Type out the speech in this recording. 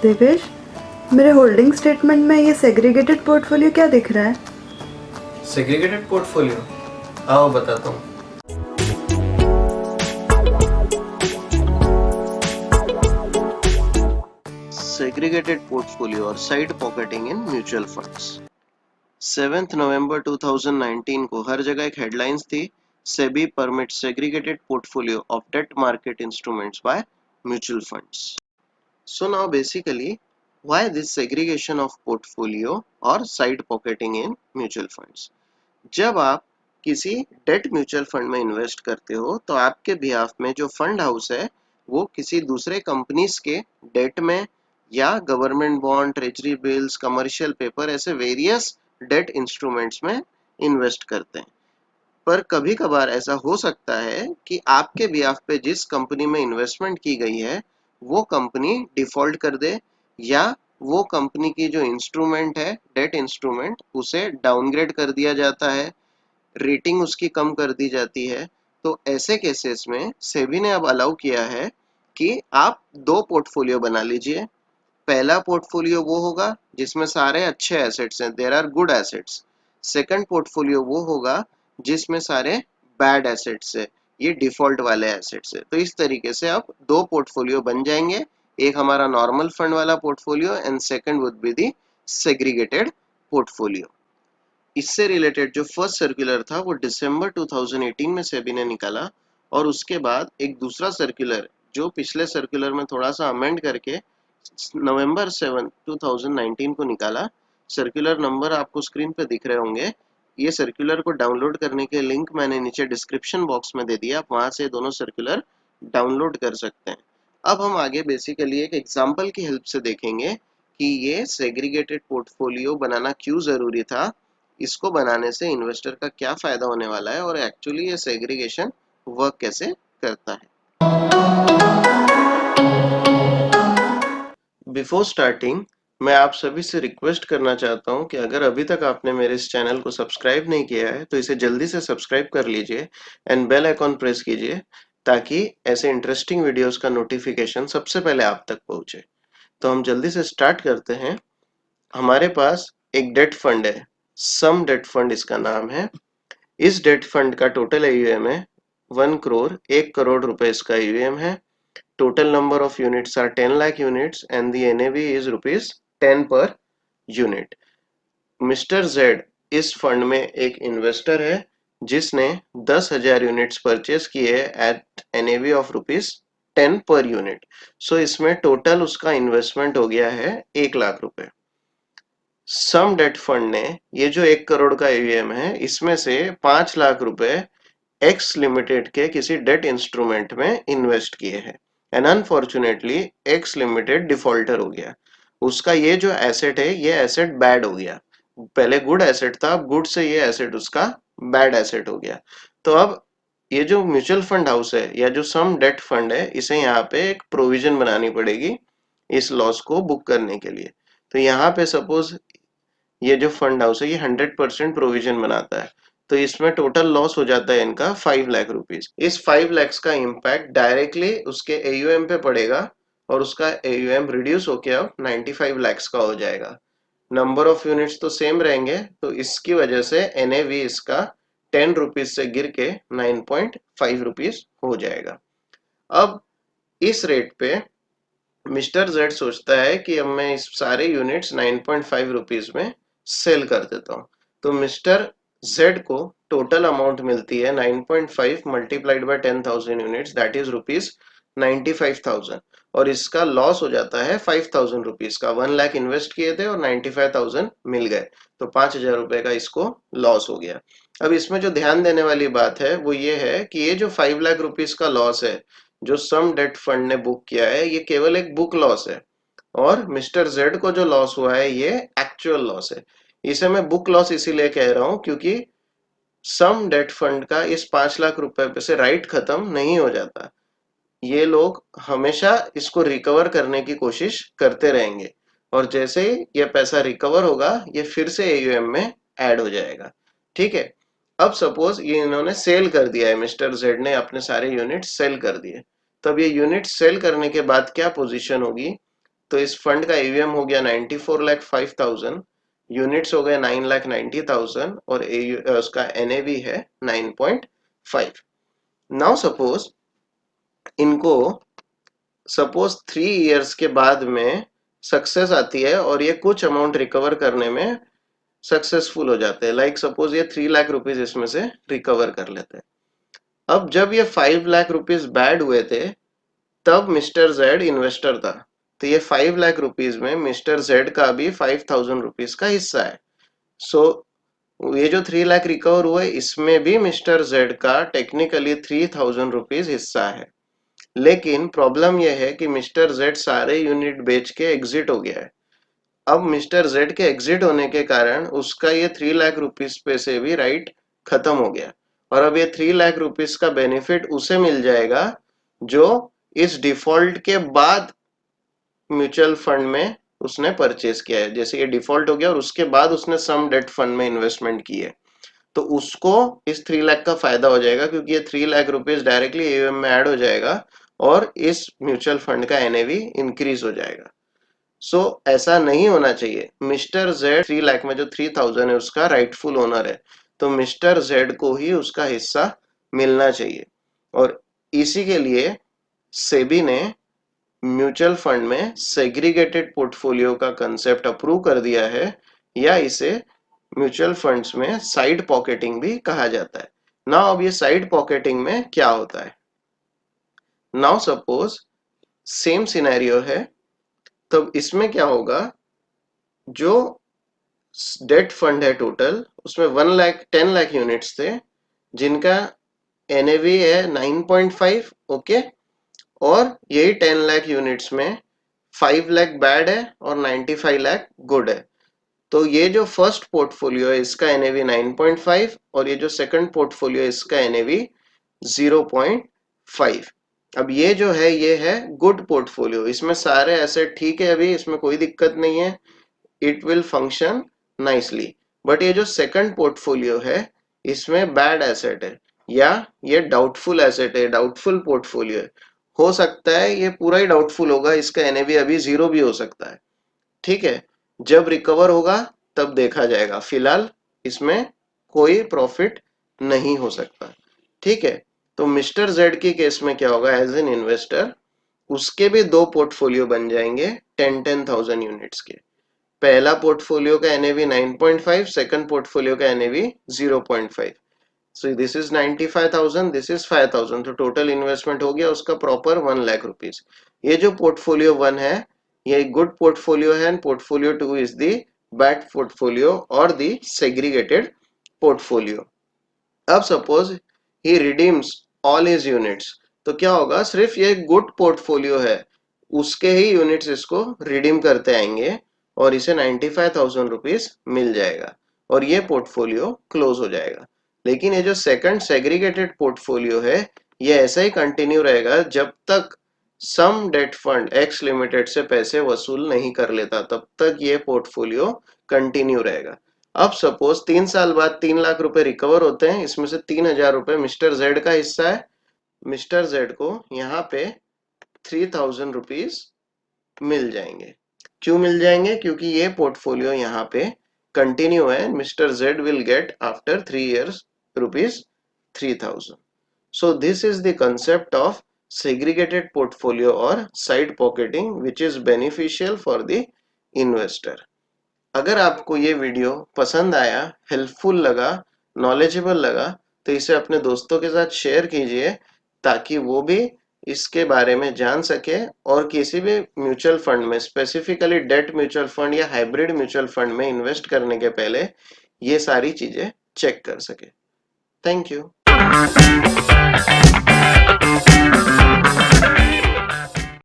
देवेश, मेरे holding statement में ये सेग्रीगेटेड पोर्टफोलियो क्या दिख रहा है? Segregated portfolio? आओ बताता हूँ। सेग्रीगेटेड पोर्टफोलियो और side pocketing in mutual funds. 7 नवंबर 2019 को हर जगह एक हेडलाइंस थी, SEBI permit segregated portfolio of debt market instruments by mutual funds. So now basically, why this segregation of portfolio or side pocketing in mutual funds? जब आप किसी debt mutual fund में invest करते हो तो आपके बिहाफ में जो फंड हाउस है वो किसी दूसरे कंपनीज के डेट में या government bond, treasury bills, commercial paper, ऐसे वेरियस डेट इंस्ट्रूमेंट्स में इन्वेस्ट करते हैं। पर कभी कभार ऐसा हो सकता है कि आपके बिहाफ पे जिस कंपनी में इन्वेस्टमेंट की गई है वो कंपनी डिफॉल्ट कर दे, या वो कंपनी की जो इंस्ट्रूमेंट है, डेट इंस्ट्रूमेंट, उसे डाउनग्रेड कर दिया जाता है, रेटिंग उसकी कम कर दी जाती है। तो ऐसे केसेस में सेबी ने अब अलाउ किया है कि आप दो पोर्टफोलियो बना लीजिए। पहला पोर्टफोलियो वो होगा जिसमें सारे अच्छे एसेट्स हैं, there are good assets. Second portfolio वो होगा जिसमें सारे बैड एसेट्स है, ये डिफॉल्ट वाले एसेट्स है। तो इस तरीके से अब दो पोर्टफोलियो बन जाएंगे, एक हमारा नॉर्मल फंड वाला portfolio and second would be the segregated portfolio. इससे रिलेटेड जो फर्स्ट सर्कुलर था वो दिसंबर 2018 में सेबी ने निकाला, और उसके बाद एक दूसरा सर्कुलर जो पिछले सर्कुलर में थोड़ा सा अमेंड करके नवंबर 7 2019 को निकाला। सर्कुलर नंबर आपको स्क्रीन पे दिख रहे होंगे। ये सर्कुलर को डाउनलोड करने के लिंक मैंने नीचे डिस्क्रिप्शन बॉक्स में दे दिया, आप वहां से दोनों सर्कुलर डाउनलोड कर सकते हैं। अब हम आगे बेसिकली एक एग्जांपल की हेल्प से देखेंगे कि ये सेग्रीगेटेड पोर्टफोलियो बनाना क्यों जरूरी था, इसको बनाने से इन्वेस्टर का क्या फायदा होने वाला है, और एक्चुअली ये सेग्रीगेशन वर्क कैसे करता है। बिफोर स्टार्टिंग, मैं आप सभी से रिक्वेस्ट करना चाहता हूं कि अगर अभी तक आपने मेरे इस चैनल को सब्सक्राइब नहीं किया है तो इसे जल्दी से सब्सक्राइब कर लीजिए एंड बेल आइकॉन प्रेस कीजिए, ताकि ऐसे इंटरेस्टिंग वीडियोस का नोटिफिकेशन सबसे पहले आप तक पहुंचे। तो हम जल्दी से स्टार्ट करते हैं। हमारे पास एक डेट फंड है, सम डेट फंड इसका नाम है। इस डेट फंड का टोटल AUM है 1 करोड़, 1 करोड़ रुपए इसका AUM है। Total number of units are 10 lakh units and the NAV is rupees 10 per unit. Mister Z इस फंड में एक इन्वेस्टर है जिसने 10,000 यूनिट्स परचेस किए at NAV of rupees 10 per unit. सो इसमें टोटल उसका इन्वेस्टमेंट हो गया है 1 लाख रुपए। सम डेट फंड ने ये जो 1 करोड़ का AUM है इसमें से 5 लाख रुपए एक्स लिमिटेड के किसी डेट इंस्ट्रूमेंट में इन्वेस्ट किए हैं, and unfortunately x limited defaulter हो गया। उसका ये जो एसेट है ये एसेट बैड हो गया। पहले गुड एसेट था, अब गुड से ये एसेट उसका बैड एसेट हो गया। तो अब ये जो म्यूचुअल फंड हाउस है या जो सम डेट फंड है, इसे यहाँ पे एक प्रोविजन बनानी पड़ेगी इस लॉस को बुक करने के लिए। तो यहाँ पे सपोज ये जो फंड हाउस है ये 100% प्रोविजन बनाता है, तो इसमें टोटल लॉस हो जाता है इनका 5 लाख रुपीज। इस 5 लैक्स का इम्पैक्ट डायरेक्टली उसके AUM पे पड़ेगा, और उसका AUM रिड्यूस होके अब 95 लैक्स का हो जाएगा। नंबर ऑफ यूनिट्स तो सेम रहेंगे, तो इसकी वजह से NAV इसका 10 रुपीज से गिर के 9.5 रुपीज हो जाएगा। अब इस रेट पे मिस्टर जेड सोचता है कि अब मैं इस सारे यूनिट्स 9.5 रुपीज में सेल कर देता हूँ। तो मिस्टर जेड को टोटल अमाउंट मिलती है 9.5 multiplied by 10,000 units, that is rupees 95,000, और इसका लॉस हो जाता है 5,000 रुपीज का। 1 लाख इन्वेस्ट किए थे और 95,000 मिल गए, तो 5,000 रुपए का इसको लॉस हो गया। अब इसमें जो ध्यान देने वाली बात है वो ये है कि ये जो 5 लाख रुपीज का लॉस है जो सम डेट फंड ने बुक किया है, ये केवल एक बुक लॉस है, और मिस्टर जेड को जो लॉस हुआ है ये एक्चुअल लॉस है। इसे मैं बुक लॉस इसीलिए कह रहा हूं क्योंकि सम डेट फंड का इस 5 लाख रुपए पे से राइट खत्म नहीं हो जाता। ये लोग हमेशा इसको रिकवर करने की कोशिश करते रहेंगे, और जैसे ही ये पैसा रिकवर होगा ये फिर से AUM में ऐड हो जाएगा। ठीक है। अब सपोज ये इन्होंने सेल कर दिया है, मिस्टर जेड ने अपने सारे यूनिट सेल कर दिए। तब ये यूनिट सेल करने के बाद क्या पोजीशन होगी, तो इस फंड का AUM हो गया 94,05,000, यूनिट्स हो गए 9,90,000 और उसका NAV है 9.5। नाउ सपोज 3 इयर्स के बाद में सक्सेस आती है और ये कुछ अमाउंट रिकवर करने में सक्सेसफुल हो जाते हैं। लाइक सपोज ये 3 लाख रुपीज इसमें से रिकवर कर लेते हैं। अब जब ये 5 लाख रुपीज बैड हुए थे तब मिस्टर जेड इन्वेस्टर था, तो ये 5 लाख रुपीज में मिस्टर जेड का भी 5,000 रुपीज का हिस्सा है। सो ये जो 3 लाख रिकवर हुए इसमें भी मिस्टर जेड का टेक्निकली 3,000 रुपीज हिस्सा है। लेकिन प्रॉब्लम यह है कि मिस्टर जेड सारे यूनिट बेच के एग्जिट हो गया है। अब मिस्टर जेड के एग्जिट होने के कारण उसका ये 3 लाख रुपीज पे से भी राइट खत्म हो गया और अब ये 3 लाख रुपीज का बेनिफिट उसे मिल जाएगा जो इस डिफॉल्ट के बाद म्यूचुअल फंड में उसने परचेज किया है। जैसे ये डिफॉल्ट हो गया और उसके बाद उसने सम डेट फंड में इन्वेस्टमेंट की है, तो उसको इस 3 लाख का फायदा हो जाएगा क्योंकि ये 3 लाख रुपीज डायरेक्टली AUM में ऐड हो जाएगा और इस म्यूचुअल फंड का NAV इंक्रीज हो जाएगा। ऐसा नहीं होना चाहिए। मिस्टर जेड 3 लाख में जो 3,000 है उसका राइटफुल ओनर है, तो मिस्टर जेड को ही उसका हिस्सा मिलना चाहिए। और इसी के लिए सेबी ने म्यूचुअल फंड में सेग्रीगेटेड पोर्टफोलियो का कंसेप्ट अप्रूव कर दिया है, या इसे म्यूचुअल फंड्स में साइड पॉकेटिंग भी कहा जाता है। नाउ अब ये साइड पॉकेटिंग में क्या होता है? नाउ सपोज सेम सिनेरियो है, तब इसमें क्या होगा, जो डेट फंड है टोटल उसमें 10 लाख यूनिट्स थे जिनका NAV है 9.5, ओके, और यही 10 लाख यूनिट्स में 5 लाख बैड है और 95 लाख गुड है। तो ये जो फर्स्ट पोर्टफोलियो है इसका NAV 9.5 और ये जो सेकंड पोर्टफोलियो है इसका NAV 0.5। अब ये जो है ये है गुड पोर्टफोलियो, इसमें सारे एसेट ठीक है, अभी इसमें कोई दिक्कत नहीं है, it will function nicely. But ये जो सेकंड पोर्टफोलियो है इसमें बैड एसेट है या ये डाउटफुल एसेट है, डाउटफुल पोर्टफोलियो है। हो सकता है ये पूरा ही डाउटफुल होगा, इसका NAV अभी 0 भी हो सकता है। ठीक है, जब रिकवर होगा तब देखा जाएगा, फिलहाल इसमें कोई प्रॉफिट नहीं हो सकता। ठीक है, तो मिस्टर जेड की केस में क्या होगा, एज एन इन्वेस्टर उसके भी 2 पोर्टफोलियो बन जाएंगे 10,000 यूनिट्स के। पहला पोर्टफोलियो का NAV 9.5, सेकंड पोर्टफोलियो का NAV 0.5। So this is 95,000, this is 5,000, तो टोटल इन्वेस्टमेंट हो गया उसका प्रॉपर 1 लाख रुपीज। ये जो पोर्टफोलियो 1 है ये गुड पोर्टफोलियो है, portfolio 2 is the bad portfolio और द सेग्रीगेटेड पोर्टफोलियो। अब सपोज ही रिडीम्स ऑल हिज यूनिट्स, तो क्या होगा, सिर्फ ये गुड पोर्टफोलियो है उसके ही यूनिट्स इसको रिडीम करते आएंगे और इसे 95,000 रुपीज मिल जाएगा और ये पोर्टफोलियो क्लोज हो जाएगा। लेकिन ये जो सेकंड सेग्रीगेटेड पोर्टफोलियो है ये ऐसा ही कंटिन्यू रहेगा जब तक सम डेट फंड एक्स लिमिटेड से पैसे वसूल नहीं कर लेता, तब तक ये पोर्टफोलियो कंटिन्यू रहेगा। अब सपोज 3 साल बाद 3 लाख रुपए रिकवर होते हैं, इसमें से 3,000 रुपए मिस्टर जेड का हिस्सा है। मिस्टर जेड को यहाँ पे 3,000 रुपीज मिल जाएंगे। क्यों मिल जाएंगे? क्योंकि ये पोर्टफोलियो यहाँ पे कंटिन्यू है। Mister Z will get after 3 years rupees 3,000। So this is the concept of segregated portfolio और side pocketing which is beneficial for the investor। अगर आपको ये वीडियो पसंद आया, हेल्पफुल लगा, नॉलेजेबल लगा, तो इसे अपने दोस्तों के साथ शेयर कीजिए ताकि वो भी इसके बारे में जान सके और किसी भी म्यूचुअल फंड में, स्पेसिफिकली डेट म्यूचुअल फंड या हाइब्रिड म्यूचुअल फंड में इन्वेस्ट करने के पहले ये सारी चीजें चेक कर सके। Thank you.